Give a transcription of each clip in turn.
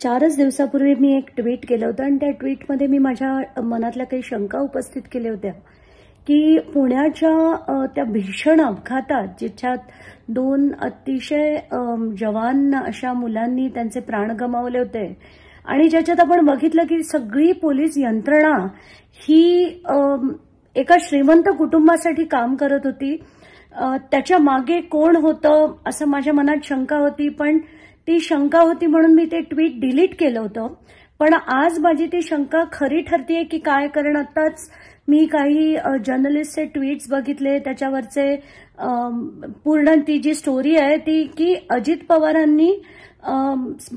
4च दिवसापूर्वी मी एक ट्विट केलं होतं आणि त्या ट्विटमध्ये मी माझ्या मनातल्या काही शंका उपस्थित केल्या होत्या की पुण्याच्या त्या भीषण अपघातात जिच्यात 2 अतिशय जवान अशा मुलांनी त्यांचे प्राण गमावले होते आणि ज्याच्यात आपण बघितलं की सगळी पोलीस यंत्रणा ही एका श्रीमंत कुटुंबासाठी काम करत होती. त्याच्या मागे कोण होतं असं माझ्या मनात शंका होती, पण ती शंका होती म्हणून मी ते ट्विट डिलीट केलं होतं. पण आज माझी ती शंका खरी ठरतेय की काय, कारण आताच मी काही जर्नलिस्टचे ट्विट्स बघितले, त्याच्यावरचे पूर्ण ती जी स्टोरी आहे ती की अजित पवारांनी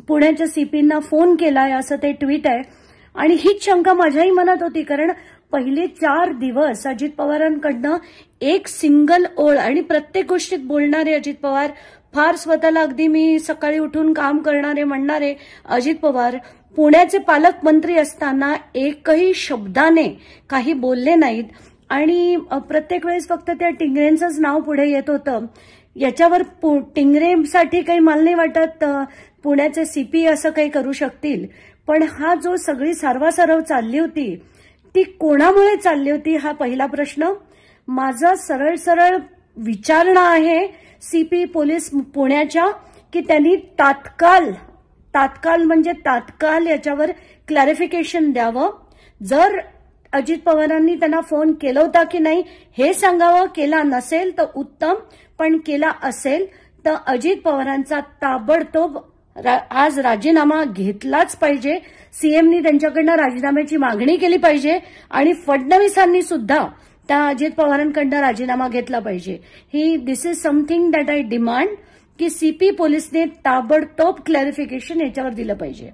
पुण्याच्या सीपींना फोन केलाय असं ते ट्विट आहे. आणि हीच शंका माझ्याही मनात होती, कारण पहिले 4 दिवस अजित पवारांकडनं एक सिंगल ओळ आणि प्रत्येक गोष्टीत बोलणारे अजित पवार, फार स्वतःला अगदी मी सकाळी उठून काम करणारे म्हणणारे अजित पवार पुण्याचे पालकमंत्री असताना एकही शब्दाने काही बोलले नाहीत आणि प्रत्येक वेळेस फक्त त्या टिंगरेंचंच नाव पुढे येत होतं. याच्यावर टिंगरेसाठी काही मला नाही वाटत पुण्याचे सीपी असं काही करू शकतील. पण हा जो सगळी सारवासारव चालली होती ती कोणामुळे चालली होती हा पहिला प्रश्न. माझा सरळ विचारणा आहे सीपी पोलीस पुण्याच्या की त्यांनी तात्काळ याच्यावर क्लॅरिफिकेशन द्यावं. जर अजित पवारांनी त्यांना फोन केला होता की नाही हे सांगावं. केला नसेल तर उत्तम, पण केला असेल तर अजित पवारांचा ताबडतोब आज राजीनामा घेतलाच पाहिजे. सीएमनी त्यांच्याकडनं राजीनाम्याची मागणी केली पाहिजे आणि फडणवीसांनी सुद्धा त्या अजित पवारांकडनं राजीनामा घेतला पाहिजे. This is something that I demand की सीपी पोलिसने ताबडतोब क्लॅरिफिकेशन याच्यावर दिलं पाहिजे.